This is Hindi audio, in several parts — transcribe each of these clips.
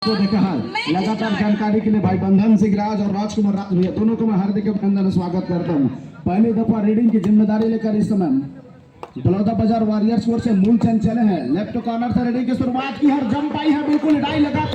को देखा है लगातार जानकारी के लिए भाई बंधन सिंह राज और राजकुमार राज भैया दोनों को मैं हार्दिक अभिनंदन स्वागत करता हूं। पहली दफा रीडिंग की जिम्मेदारी लेकर इस समय बलौदा बाजार वॉरियर्स की ओर से मूलचंद चले हैं। लेफ्ट कॉर्नर से रीडिंग की शुरुआत की है, जंप आई है, बिल्कुल डाई लगा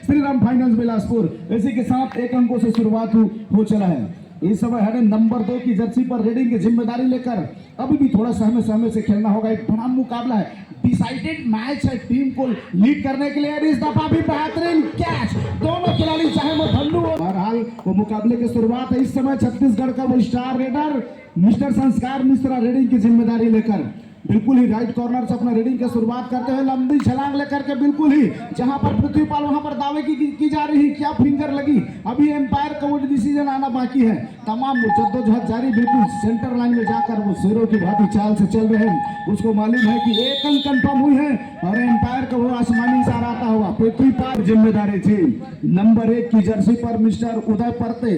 श्री राम फाइनेंस बिलासपुर। इसी के साथ 1 अंकों से शुरुआत हो चला है। इस समय हरे नंबर 2 की जर्सी पर रीडिंग की जिम्मेदारी लेकर अभी भी थोड़ा सहमे से खेलना होगा। एक बड़ा मुकाबला है, डिसाइडेड मैच है टीम को लीड करने के लिए। इस दफा भी बेहतरीन कैच, दोनों खिलाड़ी चाहे वो धन्नू हो। बहरहाल वो मुकाबले की शुरुआत है। इस समय छत्तीसगढ़ का वो स्टार रेडर मिस्टर संस्कार मिश्रा रीडिंग की जिम्मेदारी लेकर बिल्कुल ही राइट कॉर्नर से अपना रीडिंग की शुरुआत करते हुए लंबी छलांग लेकर के बिल्कुल ही जहां पर पृथ्वीपाल वहां पर दावे की जा रही है, क्या फिंगर लगी। अभी एम्पायर का वो डिसीजन आना बाकी है। तमाम जद्दोजहद जारी, बिल्कुल सेंटर लाइन में जाकर वो शेरों की भांति चाल से चल रहे हैं। उसको मालूम है कि 1 अंक कंफर्म हुई है और एम्पायर का वो आसमानी इशारा आता हुआ। पृथ्वीपाल जिम्मेदारी थी नंबर 1 की जर्सी पर मिस्टर उदय परते।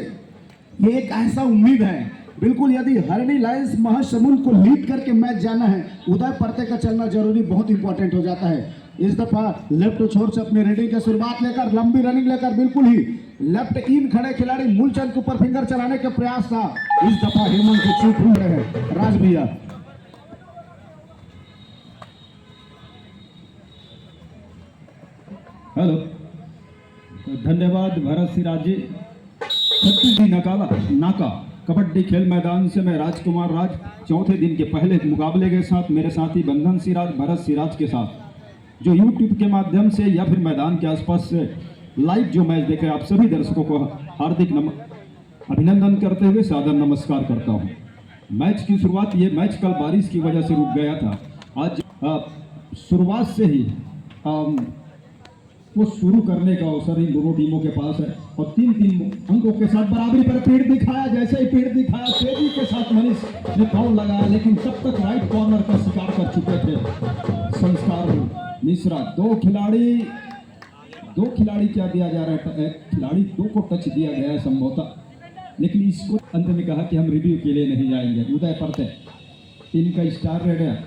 ये एक ऐसा उम्मीद है बिल्कुल, यदि हरणी लायंस महासमुंद को लीड करके मैच जाना है, उदय परते का चलना जरूरी बहुत इंपॉर्टेंट हो जाता है। इस दफा लेफ्ट छोर से अपनी रीडिंग की शुरुआत लेकर लंबी रनिंग लेकर बिल्कुल ही लेफ्ट इन खड़े खिलाड़ी मूलचंद के ऊपर फिंगर चलाने का प्रयास था। इस दफा हेमंत को चूक हुई है। राज भैया हेलो, धन्यवाद भरत सिराज जी। 36 नाका कबड्डी खेल मैदान से मैं राजकुमार राज चौथे दिन के पहले मुकाबले के साथ मेरे साथी बंधन सिराज भरत सिराज के साथ जो यूट्यूब के माध्यम से या फिर मैदान के आसपास से लाइव जो मैच देखे आप सभी दर्शकों को हार्दिक अभिनंदन करते हुए सादर नमस्कार करता हूं। मैच की शुरुआत, ये मैच कल बारिश की वजह से रुक गया था। आज शुरुआत से ही वो शुरू करने का अवसर इन दोनों टीमों के पास है और 3-3 अंकों के साथ बराबरी पर पेड़ दिखाया। जैसे ही पेड़ दिखाया तेजी के साथ मनीष ने फाउल लगाया, लेकिन तब तक राइट कॉर्नर का शिकार कर चुके थे संस्कार मिश्रा। दो खिलाड़ी क्या दिया जा रहा है, खिलाड़ी 2 को टच दिया गया है संभवतः, लेकिन इसको अंत में कहा कि हम रिव्यू के लिए नहीं जाएंगे। उदय परते टीम का स्टार रेडर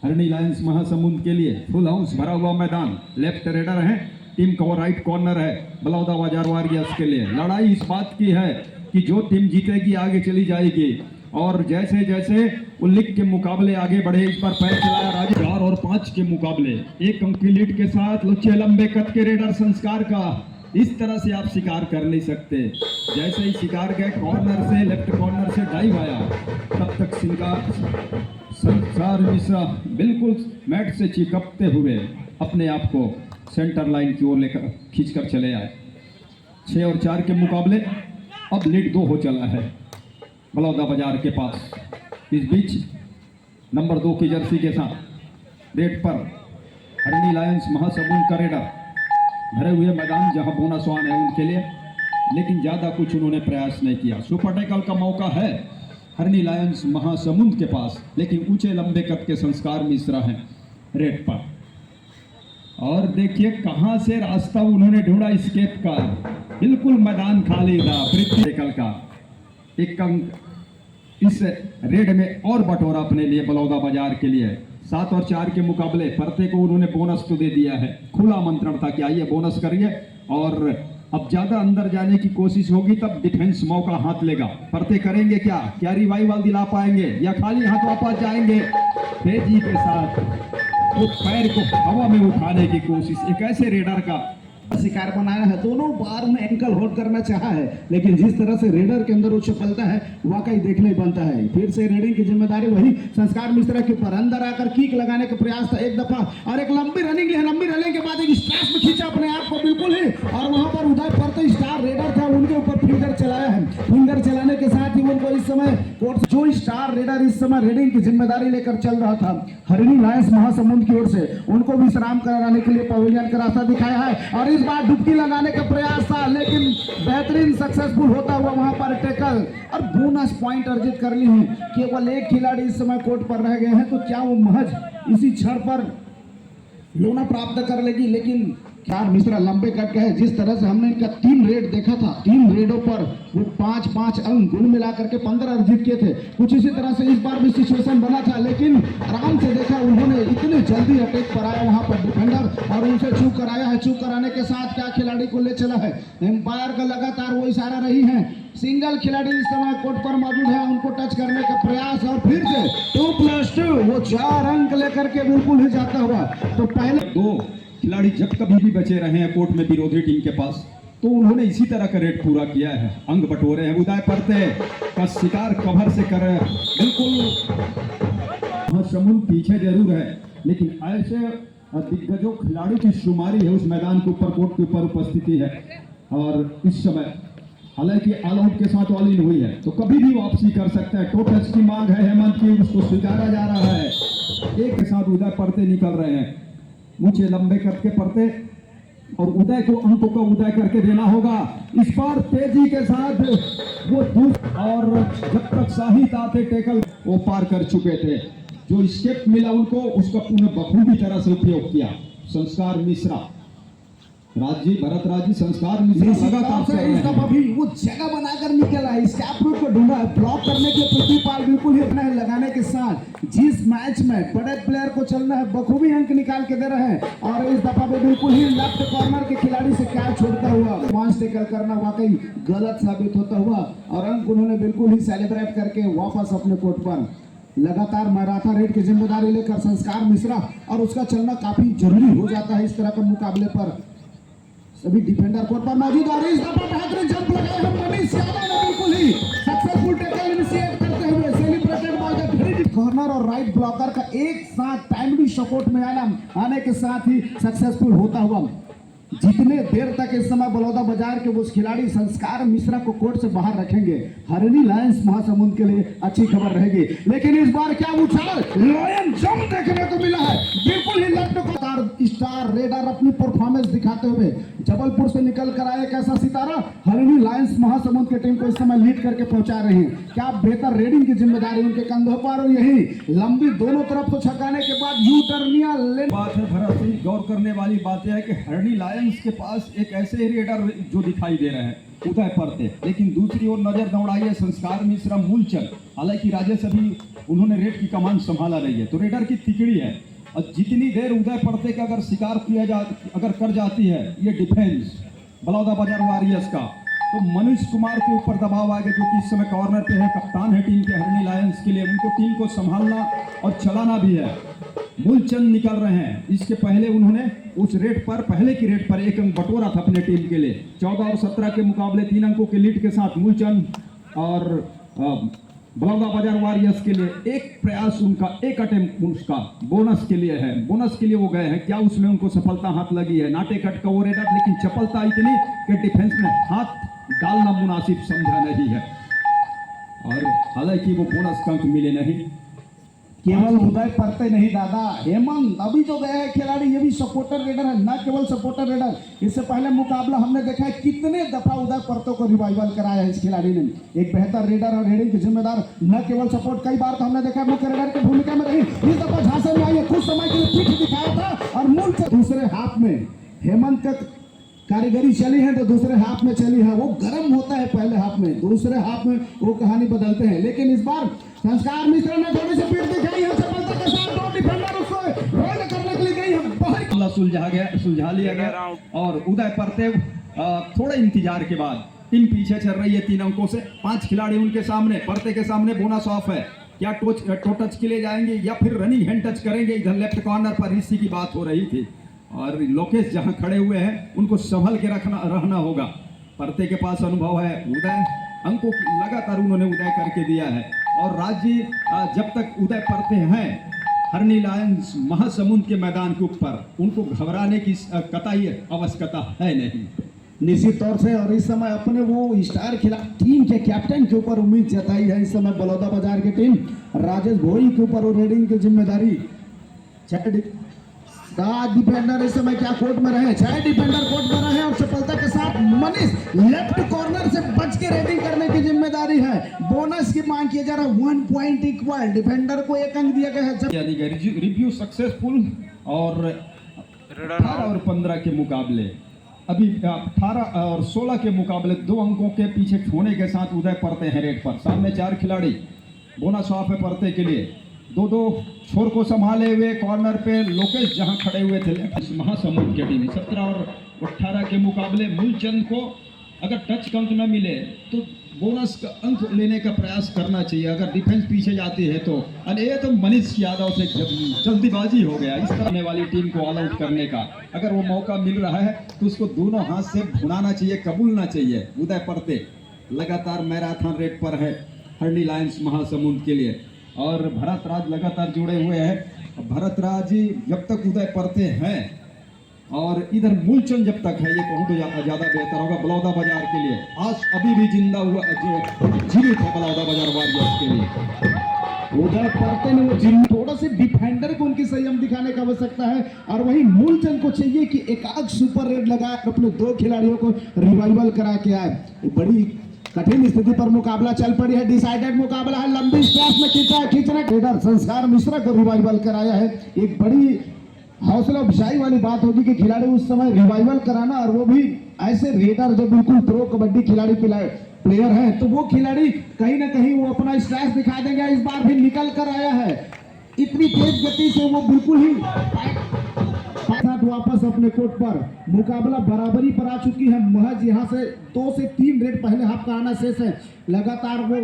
हरणी लायंस महासमुंद के लिए फुल हाउस भरा हुआ मैदान। लेफ्ट रेडर है टीम का, वो राइट कॉर्नर है बलौदा बाजार वॉरियर्स के लिए। लड़ाई इस बात की है कि जो टीम जीतेगी आगे चली जाएगी और जैसे जैसे उल्लिख के मुकाबले आगे बढ़े, इस पर पैर चलाया राजू। 4 और 5 के मुकाबले 1 अंक की लीड के साथ लुच्चे लंबे कद के रेडर संस्कार का इस तरह से आप शिकार कर नहीं सकते। जैसे ही शिकार गए कॉर्नर से, लेफ्ट कॉर्नर से डाइव आया, तब तक संस्कार मिश्रा बिल्कुल मैट से चिपकते हुए अपने आप को सेंटर लाइन की ओर लेकर खींचकर चले आए। 6 और 4 के मुकाबले अब लीड 2 हो चला है बलौदा बाजार के पास। इस बीच नंबर 2 की जर्सी के साथ रेड पर हरणी लायंस महासमुंद का रेडर भरे हुए मैदान जहां बोनस वन है उनके लिए, लेकिन ज़्यादा कुछ उन्होंने प्रयास नहीं किया। सुपर टैकल का मौका है हरणी लायंस महासमुंद के पास, लेकिन ऊंचे लंबे कद के संस्कार मिश्रा हैं रेड पर। और देखिए कहां से रास्ता उन्होंने ढूंढा स्केप का, बिल्कुल मैदान खाली था। पृथ्वी टैकल का 1 अंक इस रेड में और बटोरा अपने लिए बलौदा बाजार के लिए। 7 और 4 के मुकाबले परते को उन्होंने बोनस तो दे दिया है, खुला मंत्रण था कि आइए बोनस करिए। और अब ज्यादा अंदर जाने की कोशिश होगी तब डिफेंस मौका हाथ लेगा। परते करेंगे क्या रिवाइवल दिला पाएंगे या खाली हाथ वापस जाएंगे। तेजी के साथ वो पैर को हवा में उठाने की कोशिश, एक ऐसे रेडर का शिकार बनाया है। दोनों बार उन्हें एंकल होल्ड करना चाहा है, लेकिन जिस तरह से रेडर के अंदर वो चपलता है वाकई देखने बनता है। फिर से रेडिंग की जिम्मेदारी वही संस्कार मिश्रा के ऊपर। अंदर आकर किक लगाने का प्रयास था 1 दफा और एक लंबी रनिंग ली। लंबी रनिंग के बाद एक स्ट्रैप में खींचा अपने आप को बिल्कुल ही, और वहां पर उदय परते स्टार रेडर था उनके ऊपर फिंगर चलाया है। फिंगर चलाने के साथ ही उनको इस समय कोर्ट जो स्टार रेडर इस समय रेडिंग की जिम्मेदारी लेकर चल रहा था हरणी लायंस महासमुंद की ओर से, उनको विश्राम कराने के लिए पवेलियन का रास्ता दिखाया है। और इस बार डुबकी लगाने का प्रयास था, लेकिन बेहतरीन सक्सेसफुल होता हुआ वहां पर टैकल और बोनस पॉइंट अर्जित कर ली है। केवल 1 खिलाड़ी इस समय कोर्ट पर रह गए हैं, तो क्या वो महज इसी क्षण पर लोना प्राप्त कर लेगी, लेकिन चार मिश्रा लंबे कट के है। जिस तरह से हमने इनका 3 रेड देखा था, 3 रेडों पर वो 5-5 अंक गुण मिला करके 15 रन जीत के थे। कुछ इसी तरह से इस बार भी सिचुएशन बना था, लेकिन आराम से देखा उन्होंने इतनी जल्दी अटैक पर आया वहां पर डिफेंडर और उनसे चूक कराया है। चूक कराने के साथ क्या खिलाड़ी को ले चला है। एम्पायर का लगातार वो इशारा रही है। सिंगल खिलाड़ी इस समय कोर्ट पर मौजूद है, उनको टच करने का प्रयास और फिर से 2+2 वो 4 अंक लेकर के बिल्कुल ही जाता हुआ। तो पहले 2 खिलाड़ी जब कभी भी बचे रहे हैं कोर्ट में विरोधी टीम के पास, तो उन्होंने इसी तरह का रेड पूरा किया है। अंग बटोरे हैं। उदय परते का शिकार कवर से कर बिल्कुल समुद्र पीछे जरूर है, लेकिन ऐसे दिग्गजों खिलाड़ियों की शुमारी है उस मैदान के ऊपर, कोर्ट के ऊपर उपस्थिति है। और इस समय हालांकि ऑल आउट के साथ ऑल इन हुई है, तो कभी भी वापसी कर सकता है। टो टच की मांग है हेमंत की, उसको स्वीकारा जा रहा है। एक के साथ उदय परते निकल रहे हैं, ऊंचे लंबे करके परते, और उदय को अंकों का उदय करके देना होगा। इस बार तेजी के साथ वो और जब तक शाहिद आते टेकल वो पार कर चुके थे। जो स्टेप मिला उनको उसका पूर्ण बखूबी तरह से उपयोग किया। संस्कार मिश्रा राजी, भरत राजी, संस्कार मिश्रा लगातार चल रहे हैं। अभी वो जगह बनाकर निकला है, स्टैप रूट को ढूंढा है, ब्लॉक करने के प्रतिपाल बिल्कुल ही अपना लगाने के साथ जिस मैच में बड़े प्लेयर को चलना है बखूबी अंक निकाल के दे रहे हैं। और इस दफा में बिल्कुल ही लेफ्ट कॉर्नर के खिलाड़ी से कैच छोड़ता हुआ पांच टेकल करना वाकई गलत साबित होता हुआ, और अंक उन्होंने बिल्कुल ही सेलिब्रेट करके वापस अपने कोर्ट पर लगातार मैराथन रेड की जिम्मेदारी लेकर संस्कार मिश्रा, और उसका चलना काफी जरूरी हो जाता है इस तरह के मुकाबले पर। सभी डिफेंडर कोर्ट पर मौजूद आ रहे हैं। इस दफा बेहतरीन जंप लगाए हैं मनीष यादव ने, बिल्कुल ही सक्सेसफुल टैकल इनिशिएट करते हुए celebrated by the great corner और राइट ब्लॉकर का एक साथ टाइमली सपोर्ट में आने के साथ ही सक्सेसफुल होता हुआ। जितने देर तक इस समय बलौदा बाजार के वो खिलाड़ी संस्कार मिश्रा को कोर्ट से बाहर रखेंगे, हरिणी लायंस महासमुंद के लिए अच्छी खबर रहेगी। लेकिन इस बार क्या उछाल, लायन जंप देखने को मिला है, बिल्कुल ही लेफ्ट को स्टार रेडर अपनी परफॉर्मेंस दिखाते हुए जबलपुर से निकल कर आए एक ऐसा सितारा हरिणी लायंस महासमुंद की टीम को इस समय लीड करके पहुंचा रहे हैं। क्या बेहतर रेडिंग की जिम्मेदारी उनके कंधों पर, और यही लंबी दोनों तरफ से छकाने के बाद यू टर्निया बात है। भरत सिंह, गौर करने वाली बात है कि हरिणी लायंस के पास एक ऐसे रेडर जो दिखाई दे रहे हैं उदय परते, लेकिन दूसरी ओर नजर दौड़ाई है संस्कार मिश्रा मूलचंद। हालांकि राजेश अभी उन्होंने रेड की कमान संभाला नहीं है, तो रेडर की तिकड़ी है। और जितनी देर उदय परते का अगर शिकार किया अगर कर जाती है ये डिफेंस बलौदा बाजार वॉरियर्स का, तो मनीष कुमार के ऊपर दबाव आएगा, जो कि इस समय कॉर्नर पे है, कप्तान है टीम के हरिणी लायंस के लिए। उनको टीम को संभालना और चलाना भी है। मूलचंद निकल रहे हैं। इसके पहले उन्होंने उस रेड पर, पहले की रेड पर 1 अंक बटोरा था अपने टीम के लिए। 14 और 17 के मुकाबले 3 अंकों के लीड के साथ मूलचंद और बलौदा बाजार वॉरियर्स के लिए एक प्रयास उनका, एक अटेम्प्ट उसका बोनस के लिए है। बोनस के लिए वो गए हैं। क्या उसमें उनको सफलता हाथ लगी है? नाटे कट का वो रेडर, लेकिन चपलता इतनी कि डिफेंस में हाथ डालना मुनासिब समझा नहीं है, और हालांकि वो बोनस का अंक मिले नहीं। केवल उदय परते नहीं दादा, हेमंत अभी तो गए हैं खिलाड़ी, ये भी सपोर्टर रेडर है, न केवल सपोर्टर रेडर। इससे पहले मुकाबला हमने देखा है कितने दफा उदय परतों को रिवाइवल कराया है इस खिलाड़ी ने। एक बेहतर रेडर और रेडिंग की जिम्मेदार, न केवल सपोर्ट, कई बार तो हमने देखा है मुख्य रेडर की भूमिका में रही। इस दफा झांसे में आई है, कुछ समय के लिए पीठ दिखाया था, और मूल से दूसरे हाथ में हेमंत का कारीगरी चली है तो दूसरे हाथ में चली है। वो गर्म होता है पहले हाथ में, दूसरे हाथ में वो कहानी बदलते हैं। लेकिन इस बार संस्कार मिश्रा ने थोड़ी सी पीठ दिखाई है, सफलता के साथ 2 डिफेंडर उसको होल्ड करने के लिए गई है। बहुत सुलझा लिया गया, और उदय परते थोड़े इंतजार के बाद टीम पीछे चल रही है 3 अंकों से। 5 खिलाड़ी उनके सामने, परते के सामने बोनस ऑफ है। क्या टो टच के लिए जाएंगे या फिर रनिंग हैंड टच करेंगे? इधर लेफ्ट कॉर्नर पर इसी की बात हो रही थी, और लोकेश जहां खड़े हुए हैं उनको संभल के रहना होगा। परते के पास अनुभव है, उदय अंकों लगातार उन्होंने उदय करके दिया है। और राज्य जब तक उदय परते हैं हरिणी लायंस महासमुंद के मैदान के ऊपर, उनको घबराने की कतई आवश्यकता है नहीं, निश्चित तौर से। और इस समय अपने वो स्टार खिलाड़ी टीम के कैप्टन के ऊपर उम्मीद जताई है इस समय बलौदा बाजार की टीम। राजेश भोई के ऊपर वो रेडिंग की जिम्मेदारी। 7 डिफेंडर इस समय क्या कोर्ट में रहे, 6 डिफेंडर कोर्ट में रहे, और सफलता के साथ मनीष लेफ्ट कॉर्नर से बच के रेडिंग करने की जिम्मेदारी है। बोनस की मांग किया जा रहा है, 1 पॉइंट इक्वल, डिफेंडर को 1 अंक दिया गया है। रिव्यू सक्सेसफुल, और 18 और 15 के मुकाबले अभी 18 और 16 के मुकाबले 2 अंकों के पीछे होने के साथ उदय पड़ते हैं रेड पर। सामने 4 खिलाड़ी बोनस ऑफ है पड़ते के लिए। 2-2 छोर को संभाले हुए कॉर्नर पे लोकेश जहां खड़े हुए थे महासमुंद के टीम। 17 और 18 के मुकाबले मूलचंद को अगर टच अंक न मिले तो बोनस का अंक लेने का प्रयास करना चाहिए अगर डिफेंस पीछे जाती है तो। और ये तो मनीष यादव से जल्दीबाजी हो गया इस तरह वाली टीम को ऑल आउट करने का। अगर वो मौका मिल रहा है तो उसको दोनों हाथ से भुनाना चाहिए, कबूलना चाहिए। उदय पड़ते लगातार मैराथन रेट पर है हरणी लायंस महासमुंद के लिए और भरत राज लगातार जुड़े हुए हैं। भरत राज जी जब तक उदय पड़ते हैं और इधर मूलचंद जब तक है, ये कहूँ तो ज़्यादा बेहतर होगा बलौदा बाजार के लिए। आज अभी भी जिंदा हुआ जीवित है बलौदा बाजार वॉरियर्स के लिए। उधर पड़ते ने वो जिन थोड़ा से डिफेंडर को उनकी संयम दिखाने की आवश्यकता है और वही मूलचंद को चाहिए कि एकाध सुपर रेड लगाए अपने 2 खिलाड़ियों को रिवाइवल करा के आए। बड़ी कठिन स्थिति पर मुकाबला चल पड़ी है। डिसाइडेड मुकाबला है, लंबी स्ट्रेस में खींचना ट्रेडर संस्कार मिश्रा को रिवाइवल कराया है। एक बड़ी हौसला अफजाई वाली बात होगी कि खिलाड़ी उस समय रिवाइवल कराना और वो भी ऐसे रेडर जो बिल्कुल प्रो कबड्डी खिलाड़ी प्लेयर हैं तो वो खिलाड़ी कहीं ना कहीं वो अपना स्ट्रेस दिखा देंगे। इस बार भी निकल कर आया है इतनी तेज गति से, वो बिल्कुल ही साथ वापस अपने कोर्ट पर। मुकाबला बराबरी पर आ चुकी है। महज यहाँ से 2 से 3 रेड पहले हाफ का आना शेष है। लगातार वो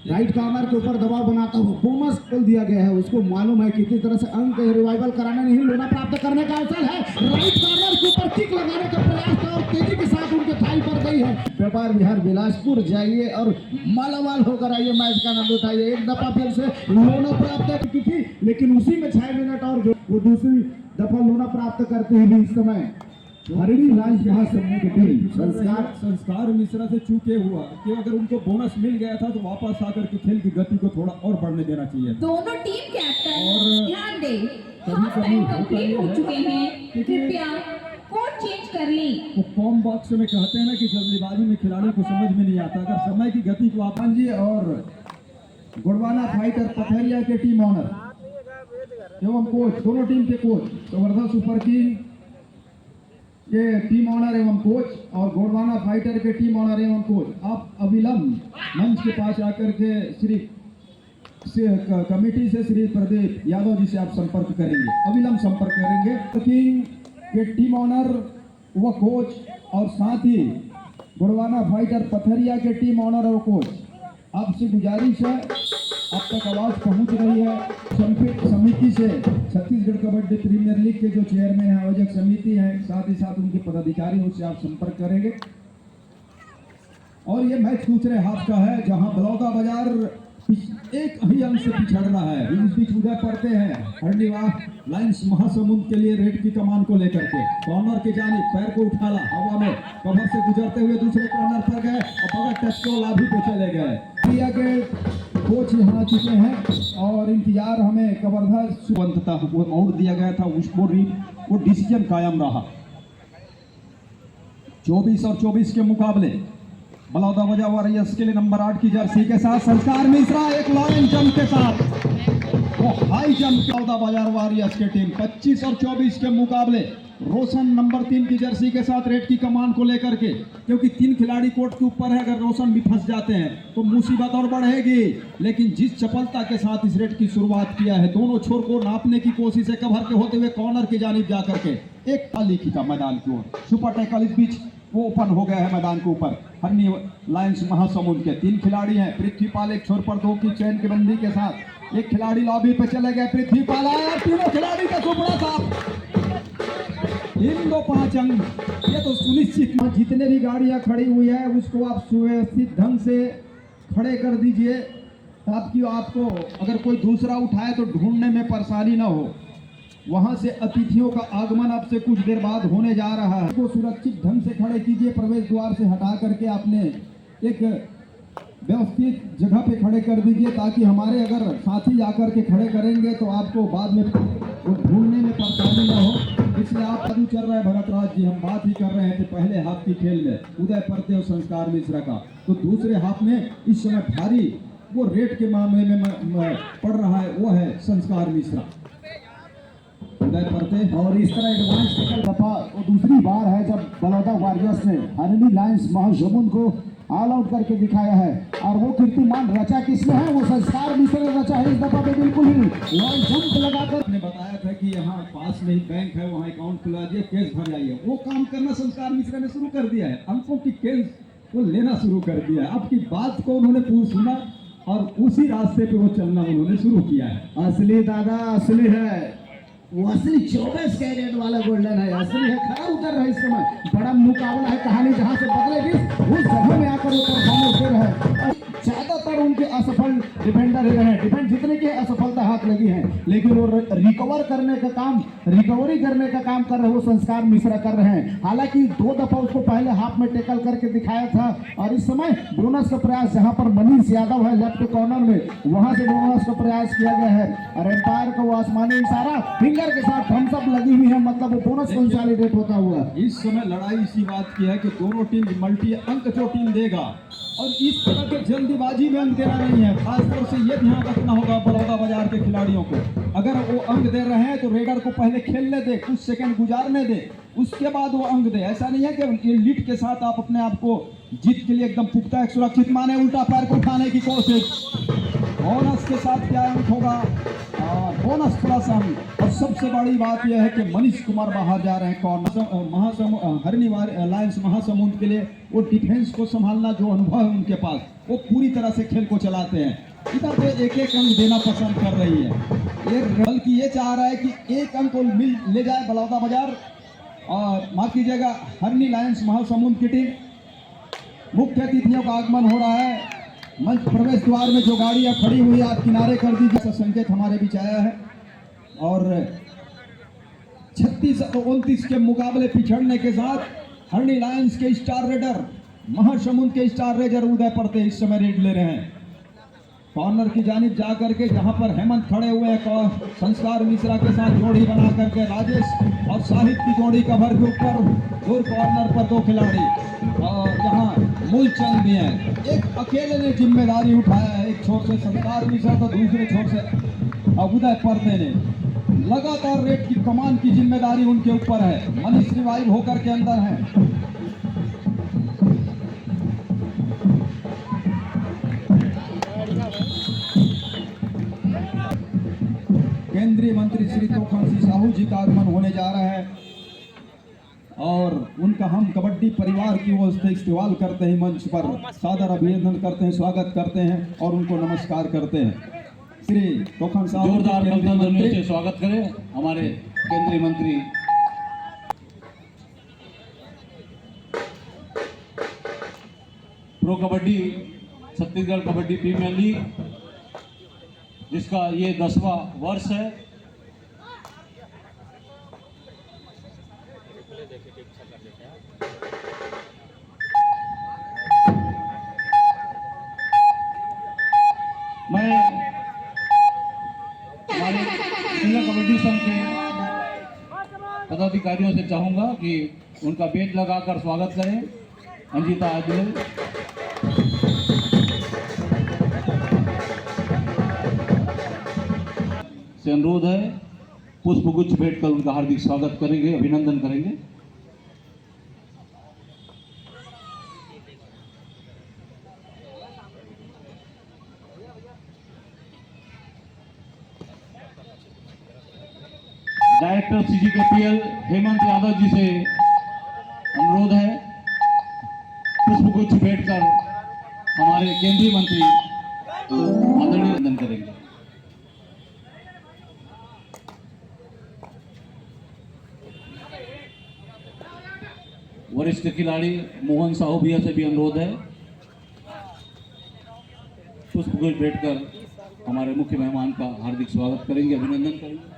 राइट कॉर्नर के ऊपर दबाव बनाता हुआ बोनस खोल दिया गया है। उसको मालूम है कि किस तरह से अंक रिवाइवल कराना नहीं लोना प्राप्त करने का अवसर है। राइट कॉर्नर के ऊपर किक लगाने का प्रयास था और तेजी के साथ उनके थाई पर गई है। व्यापार विहार बिलासपुर जाइए और मालामाल होकर आइए, मैच का आनंद उठाइए। एक दफा फिर से लोना प्राप्त की थी लेकिन उसी में 6 मिनट और वो दूसरी दफा लोना प्राप्त करते हुए इस समय हरणी लायंस महासमुंद की टीम संस्कार मिश्रा से चूके हुआ कि अगर उनको बोनस मिल गया था तो वापस आकर के खेल की गति को थोड़ा और बढ़ने देना चाहिए। दोनों टीम कैप्टन और ध्यान दें, हाफ टाइम कंप्लीट हो चुके हैं, कृपया कोर्ट चेंज कर लें। वो कॉम बॉक्स में कहते हैं ना कि जल्दीबाजी में खिलाड़ी को समझ में नहीं आता। अगर समय की गति को आप जी और गुड़वाना फाइटर पथरिया के टीम ऑनर एवं कोच, दोनों टीम के कोच संवर्धन सुपर किंग के टीम ऑनर एवं कोच और गोडवाना फाइटर के टीम ऑनर एवं कोच आप अविलंब मंच के पास आकर के श्री कमेटी से श्री प्रदीप यादव जी से आप संपर्क करेंगे, अविलंब संपर्क करेंगे। किंग के टीम ऑनर व कोच और साथ ही गोडवाना फाइटर पथरिया के टीम ऑनर और कोच, आपसे गुजारिश है, आप तक आवाज पहुंच रही है। समिति से छत्तीसगढ़ कबड्डी प्रीमियर लीग के जो चेयरमैन है, आयोजक समिति है, साथ ही साथ उनके पदाधिकारियों से आप संपर्क करेंगे। और ये मैच दूसरे हाफ का है जहां बलौदा बाजार एक ही अंक से पिछड़ना है। इस बीच उदय पड़ते हैं हरणी लायंस महासमुंद के लिए रेड की कमान को लेकर के कॉर्नर के जानिब पैर को उठाला हवा में कवर से गुजरते हुए दूसरे कॉर्नर पर गए और बगैर टच को लाभी पे चले गए। इंडिया के कोच यहाँ चुके हैं और इंतजार हमें कवर्धा सुबंधता मोड़ दिया गया था, उसको वो डिसीजन कायम रहा। 24 और 24 के मुकाबले बलौदा बाजार वॉरियर्स के लिए नंबर 8 की जर्सी के साथ संस्कार मिश्रा एक लॉन्ग जंप के साथ वो हाई जंप बलौदा बाजार वॉरियर्स की टीम। 25 और 24 के मुकाबले रोशन नंबर 3 की जर्सी के साथ रेड की कमान को लेकर के, क्योंकि 3 खिलाड़ी कोर्ट के ऊपर है, अगर रोशन भी फंस जाते हैं तो मुसीबत और बढ़ेगी। लेकिन जिस चपलता के साथ इस रेड की शुरुआत किया है, दोनों छोर को नापने की कोशिश है, कवर के होते हुए कॉर्नर की जानिब जाकर के एक ताली खींचा मैदान की ओर। सुपर टैकल इस बीच वो ओपन हो गया है मैदान के ऊपर। हरणी लायंस महासमुंद के 3 खिलाड़ी हैं। पृथ्वीपाल एक छोर पर 2 की चैन की बंदी के साथ एक खिलाड़ी लॉबी पे चले गए। पृथ्वीपाल आया, तीनों खिलाड़ी का टुकड़ा साफ 3-2-5 अंक। ये तो सुनिश्चित, जितने भी गाड़ियां खड़ी हुई है उसको आप सुव्यवस्थित ढंग से खड़े कर दीजिए ताकि आपको अगर कोई दूसरा उठाए तो ढूंढने में परेशानी ना हो। वहां से अतिथियों का आगमन अब से कुछ देर बाद होने जा रहा है, को सुरक्षित ढंग से खड़े कीजिए। प्रवेश द्वार से हटा करके आपने एक व्यवस्थित जगह पे खड़े कर दीजिए ताकि हमारे अगर साथी जाकर के खड़े करेंगे तो आपको बाद में ढूंढने में परेशानी ना हो। इसलिए आप अभी चल रहे हैं भरत राज जी, हम बात ही कर रहे थे पहले हाफ की खेल में उदय पड़ते और संस्कार मिश्रा का, तो दूसरे हाफ में इस समय भारी वो रेट के मामले में पड़ रहा है, वो है संस्कार मिश्रा। उदय परते। और इस तरह एडवांस टैकल दफा वो दूसरी बार है जब बलौदा वॉरियर्स ने हरणी लायंस महाजमुन को ऑल आउट करके दिखाया है। और वो कीर्तिमान रचा किसने है? वो संस्कार मिश्र ने रचा है। इस दफा पे बिल्कुल ही लॉन्ग जंप लगाकर ने बताया था कि यहाँ पास में ही बैंक है, वहाँ अकाउंट खुला दिए, केस भर जाइए। वो काम करना संस्कार मिश्रा ने शुरू कर दिया है। अंकों की केस को लेना शुरू कर दिया है। अब की बात को उन्होंने पूरी सुना और उसी रास्ते पे वो चलना उन्होंने शुरू किया है। असली दादा असली है, वो असली 24 कैरेट वाला गोल्डन है, असली है, खरा उतर रहा है। इस समय बड़ा मुकाबला है, कहानी जहां से बदलेगी उस जगह में आकर वो परफॉर्मेंस दे रहे हैं। ज्यादातर उनके असफल डिफेंडर ही रहे, डिफेंड जितने की असफलता हाथ लगी है, लेकिन वो रिकवर करने का काम, रिकवरी करने का काम कर रहे वो संस्कार मिश्रा कर रहे हैं। हालांकि 2 दफा उसको पहले हाफ में टेकल करके दिखाया था और इस समय बोनस का प्रयास जहां पर मनीष यादव है लेफ्ट कॉर्नर में, वहां से बोनस का प्रयास किया गया है। और एम्पायर को वो आसमानी इशारा फिंगर के साथ थम्स अप लगी हुई है, मतलब वो बोनस कंसोलिडेट होता हुआ। इस समय लड़ाई इसी बात की है कि दोनों टीम मल्टी अंक जो टीम देगा, और इस तरह के जल्दीबाजी में अंक देना नहीं है। खासतौर से ये ध्यान रखना होगा बलौदा बाजार के खिलाड़ियों को, अगर वो अंक दे रहे हैं तो रेडर को पहले खेलने दे, कुछ सेकंड गुजारने दे, उसके बाद वो अंक दे। ऐसा नहीं है कि ये लीड के साथ आप अपने आप को जीत के लिए एकदम पुख्ता एक सुरक्षित माने, उल्टा पैर को उठाने की कोशिश। बोनस के साथ क्या अंक होगा? बोनस प्लस अंक। और सबसे बड़ी बात यह है कि मनीष कुमार बाहर जा रहे हैं कॉर्नर हरणी लायंस महासमुंद के लिए। वो डिफेंस को संभालना जो अनुभव है उनके पास, वो पूरी तरह से खेल को चलाते हैं। इधर पे एक एक अंक देना पसंद कर रही है, ये बल्कि ये चाह रहा है कि एक अंक को मिल ले जाए बलौदा बाजार। और माफ कीजिएगा, हरणी लायंस महासमुंद की टीम, मुख्य अतिथियों का आगमन हो रहा है। मंच प्रवेश द्वार में जो गाड़ियां खड़ी हुई आप किनारे कर दीजिए, संकेत हमारे बीच आया है। और 36-29 के मुकाबले पिछड़ने के साथ हरणी लायंस के स्टार रेडर महासमुंद के स्टार रेडर उदय परते इस समय रेड ले रहे हैं। कॉर्नर की जानिब जा करके जहां पर हेमंत खड़े हुए हैं, संस्कार मिश्रा के साथ जोड़ी बना करके राजेश और साहिब की जोड़ी कवर के ऊपर दूर कॉर्नर पर 2 खिलाड़ी, और जहां मूलचंद भी हैं। एक अकेले ने जिम्मेदारी उठाया है, एक छोर से संस्कार मिश्रा तो दूसरे छोर से उदय परते ने। लगातार रेड की कमान की जिम्मेदारी उनके ऊपर है। मनीष रिवाइव होकर के अंदर है। केंद्रीय मंत्री श्री तोखन सिंह साहू जी का आगमन होने जा रहा है और उनका हम कबड्डी परिवार की ओर से इस्तेमाल करते हैं, मंच पर सादर अभिनंदन करते हैं, स्वागत करते हैं और उनको नमस्कार करते हैं। श्री तोखन साहू जोरदार ध्वनि से स्वागत करें हमारे केंद्रीय मंत्री। Pro Kabaddi Chhattisgarh Kabaddi Premier League, जिसका ये 10वां वर्ष है। मैं हमारे जिला कबड्डी संघ के पदाधिकारियों से चाहूंगा कि उनका बेट लगाकर स्वागत करें। अंजिता आदिल से अनुरोध है, पुष्पगुच्छ भेंट कर उनका हार्दिक स्वागत करेंगे, अभिनंदन करेंगे। डायरेक्टर CGKPL हेमंत यादव जी से अनुरोध है, पुष्पगुच्छ भेंट कर हमारे केंद्रीय मंत्री आदरणीय अभिनंदन करेंगे। वरिष्ठ खिलाड़ी मोहन साहू भैया से भी अनुरोध है, पुष्पगुच्छ भेंट कर हमारे मुख्य मेहमान का हार्दिक स्वागत करेंगे, अभिनंदन करेंगे।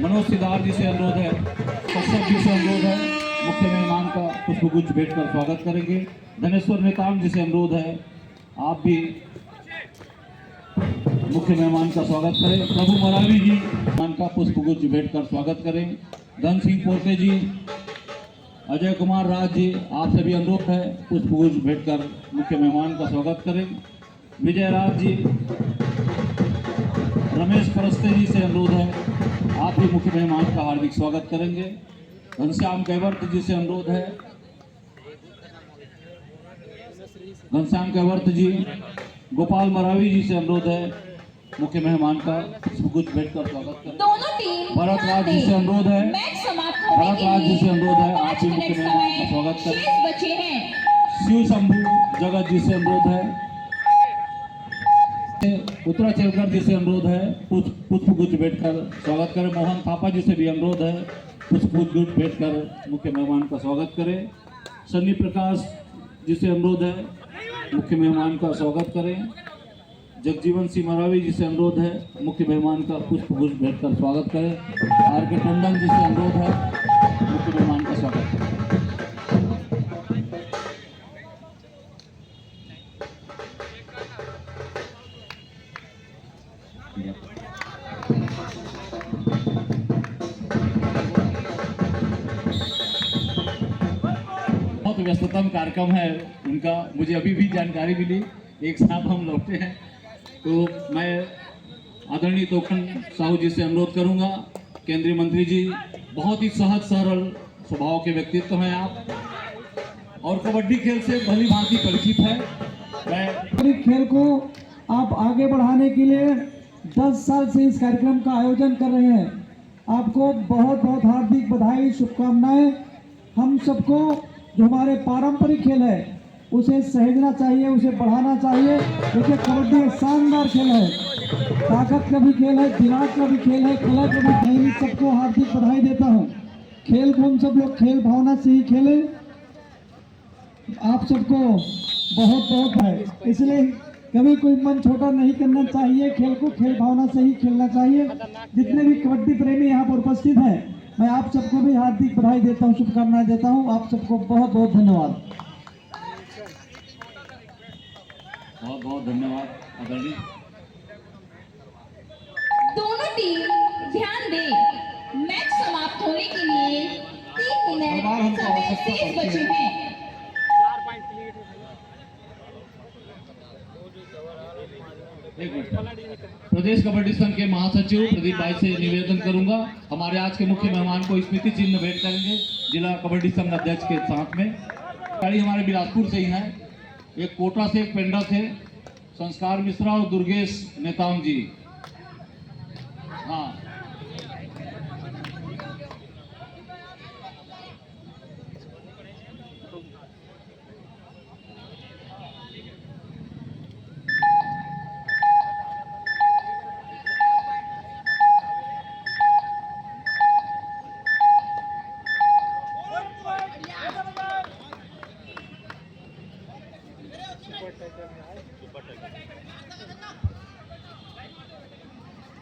मनोज सिद्धार्थ जी से अनुरोध है, कश्यप जी से अनुरोध है, मुख्य मेहमान का पुष्पगुच्छ भेंट कर स्वागत करेंगे। धनेश्वर नेताम जी से अनुरोध है, आप भी मुख्य मेहमान का स्वागत करें। प्रभु मरावी जी मेहमान का पुष्पगुच्छ भेंट कर स्वागत करें। धन सिंह पोरके जी, अजय कुमार राज जी, आप से भी अनुरोध है, पुष्पगुच्छ भेंट कर मुख्य मेहमान का स्वागत करें। विजय राज जी, रमेश परस्ते जी से अनुरोध है आप भी मुख्य मेहमान का हार्दिक स्वागत करेंगे। घनश्याम कैवर्त जी से अनुरोध है, घनश्याम कैवर्त जी, गोपाल मरावी जी से अनुरोध है मुख्य मेहमान का पुष्पगुच्छ भेंट कर स्वागत करें। दोनों टीम भरत राज जी से अनुरोध है, मैच समाप्त होने भरत के राज जी से लिए अनुरोध है आप 5 भी मुख्य मिनट मेहमान का समय स्वागत करें। शेष बचे हैं। शिव शंभू जगत जी से अनुरोध है, उत्तराचलकर जी से अनुरोध है पुष्पगुच्छ भेंट कर स्वागत करें। मोहन थापा जी से भी अनुरोध है पुष्पगुच्छ भेंट कर मुख्य मेहमान का स्वागत करें। सन्नी प्रकाश जी से अनुरोध है मुख्य मेहमान का स्वागत करें। जगजीवन सिंह मरावी जी से अनुरोध है मुख्य मेहमान का पुष्पगुच्छ भेंट कर स्वागत करें। आर के टंडन जी से अनुरोध है मुख्य मेहमान का स्वागत करें। बहुत व्यस्ततम कार्यक्रम है उनका, मुझे अभी भी जानकारी मिली, एक साथ हम लौटे हैं। तो मैं आदरणीय तोकन साहू जी से अनुरोध करूंगा, केंद्रीय मंत्री जी, बहुत ही सहज सरल स्वभाव के व्यक्तित्व हैं आप और कबड्डी खेल से भली भांति परिचित है। मैं खेल को आप आगे बढ़ाने के लिए 10 साल से इस कार्यक्रम का आयोजन कर रहे हैं। आपको बहुत बहुत हार्दिक बधाई, शुभकामनाएं। हम सबको जो हमारे पारंपरिक खेल है उसे सहेजना चाहिए, उसे बढ़ाना चाहिए। देखिए कबड्डी एक शानदार खेल है, ताकत का भी खेल है, दिमाग का भी खेल है, कला का भी खेल है। सबको हार्दिक बधाई देता हूँ। खेल को हम सब लोग खेल भावना से ही खेलें। आप सबको बहुत बहुत है, इसलिए कभी कोई मन छोटा नहीं करना चाहिए। खेल को खेल भावना से ही खेलना चाहिए। जितने भी कबड्डी प्रेमी यहाँ पर उपस्थित हैं, मैं आप सबको भी हार्दिक बधाई देता हूँ, शुभकामनाएं देता हूँ। आप सबको बहुत बहुत धन्यवाद। बहुत बहुत धन्यवाद आदरणीय। दोनों टीम ध्यान दें, मैच समाप्त होने के लिए 3 मिनट समय शेष बचे हैं। एक मिनट। प्रदेश कबड्डी संघ के महासचिव प्रदीप भाई से निवेदन करूंगा, हमारे आज के मुख्य मेहमान को स्मृति चिन्ह भेंट करेंगे जिला कबड्डी संघ अध्यक्ष के साथ में। गाड़ी हमारे बिलासपुर से ही है, एक कोटा से, एक पेंडा से, संस्कार मिश्रा और दुर्गेश नेताम जी। हाँ,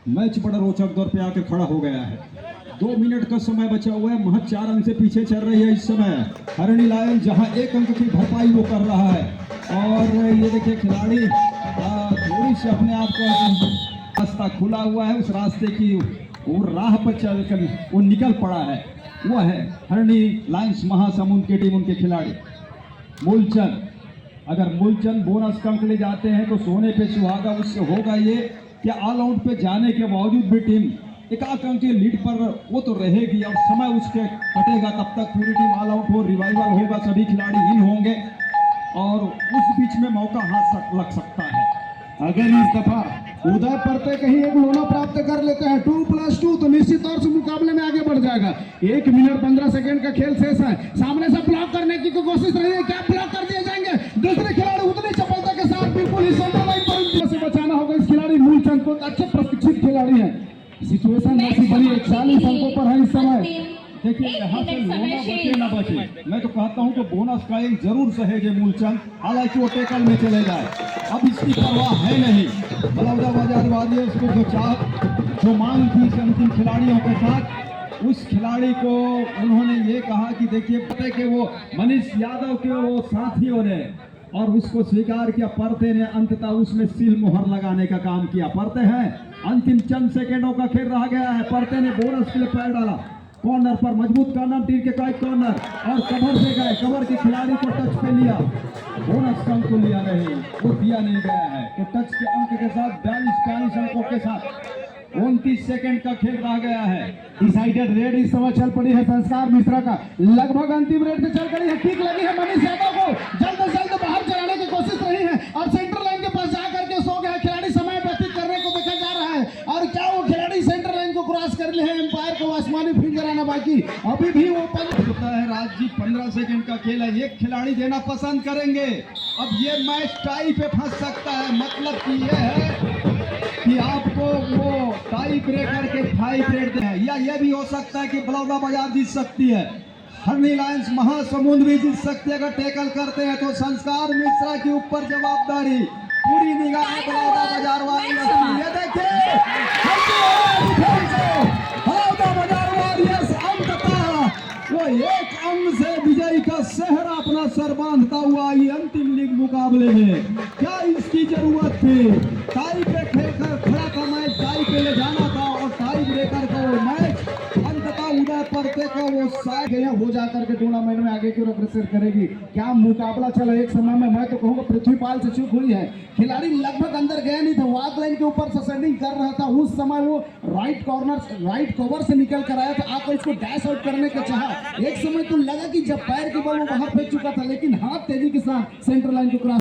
मैच बड़ा रोचक दौर पे आके खड़ा हो गया है। 2 मिनट का समय बचा हुआ है, महज 4 अंक से पीछे चल रही है इस समय हरणी लायन, जहां 1 अंक की भरपाई वो कर रहा है। और ये देखिए खिलाड़ी थोड़ी सी अपने आप को रास्ता खुला हुआ है, उस रास्ते की वो राह पर चलकर वो निकल पड़ा है। वह है हरणी लायंस महासमुंद की टीम, उनके खिलाड़ी मूलचंद। अगर मूलचंद बोनस का अंक ले जाते हैं तो सोने पे सुहागा उससे होगा ये कि ऑल आउट पे जाने के बावजूद भी टीम एकाक अंक की लीड पर वो तो रहेगी और समय उसके कटेगा, तब तक पूरी टीम ऑल आउट हो, रिवाइवल होगा, सभी खिलाड़ी इन होंगे और उस बीच में मौका हाथ लग सकता है। अगर इस दफा उदय परते कहीं एक लोना प्राप्त कर लेते हैं 2+2 तो निश्चित तौर से मुकाबले में आगे बढ़ जाएगा। 1 मिनट 15 सेकंड का खेल शेष है। सामने से ब्लॉक करने की कोशिश रही है, क्या ब्लॉक कर दिए जाएंगे? दूसरे खिलाड़ी उतनी चपलता के साथ बिल्कुल इस लाइन पर से बचाना होगा इस खिलाड़ी मूलचंद को। अच्छे प्रशिक्षित खिलाड़ी है, सिचुएशन ऐसी बनी 40 अंकों पर है इस समय। देखिए यहाँ से लोना बचे ना बचे, मैं तो कहता हूँ कि बोनस का एक जरूर सहेजे मूलचंद, हालांकि वो टेकल में चले जाए, अब इसकी परवाह है नहीं। बलौदा बाजार वाले उसको जो मांग थी इस अंतिम खिलाड़ियों के साथ, उस खिलाड़ी को उन्होंने ये कहा कि देखिए पते के वो मनीष यादव के वो साथियों ने और उसको स्वीकार किया। परते ने अंततः उसमें सील मुहर लगाने का काम किया। परते हैं, अंतिम चंद सेकेंडों का खेल रह गया है। परते ने बोनस के लिए पैर डाला, कॉर्नर पर मजबूत कॉर्नर, टीम के कई कॉर्नर और कवर से गए, कवर के खिलाड़ी को टच पे लिया, बोनस का अंक लिया नहीं, वो दिया नहीं गया है। तो टच के अंक के साथ 42 अंकों के साथ 29 सेकंड का खेल रह गया है। डिसाइडेड रेड इस समय चल पड़ी है संस्कार मिश्रा का, लगभग अंतिम रेड से चल पड़ी है। किक लगी है मनीष यादव को, जल्द से जल्द बाहर चलाने की कोशिश रही है और सेंटर लाइन के पास जाकर के सो गया। खिलाड़ी समय व्यतीत करने को देखा जा रहा है और क्या वो खिलाड़ी सेंटर लाइन को क्रॉस कर ले है? एम्पायर को आसमानी फिंगर आना बाकी, अभी भी वो होता है। राजजीत 15 सेकंड का खेल है, एक खिलाड़ी देना पसंद करेंगे। अब ये मैच टाई पे फंस सकता है, मतलब कि ये है कि आपको वो टाई ब्रेकर के 5 रेड दे हैं, या ये भी हो सकता है कि बलौदा बाजार जीत सकती है, हरनी लायंस महासमुंद भी जीत सकती है। अगर टैकल करते हैं तो संस्कार मिश्रा के ऊपर जवाबदारी, पूरी निगाह बलौदा बाजार वाली। ये देखिए बलौदा बाजार वारियर्स अंततः वो एक अंक से विजयी का सेहरा अपना सर बांधता हुआ ये अंतिम लीग मुकाबले में। क्या इसकी जरूरत थी? टाई पे खेलकर खड़ा था मैच, टाई पे ले जाना था और टाई ब्रेकर का वो मैच अंततः उदय परते को वो साथ हो जाकर के टूर्नामेंट में आगे की ओर अग्रसर करेगी। क्या मुकाबला चला एक समय में, मैं तो कहूँगा पृथ्वीपाल से चूक हुई है। खिलाड़ी लगभग अंदर गया नहीं था, वाक लाइन के ऊपर से सेंडिंग कर रहा था, उस समय वो राइट कवर से निकल कर आया था, आकर इसको डैश आउट करने का चाहा। एक समय तो लगा कि जब पैर के बल वो बाहर फेंक चुका था, लेकिन हाथ तेजी के साथ सेंटर लाइन को क्रॉस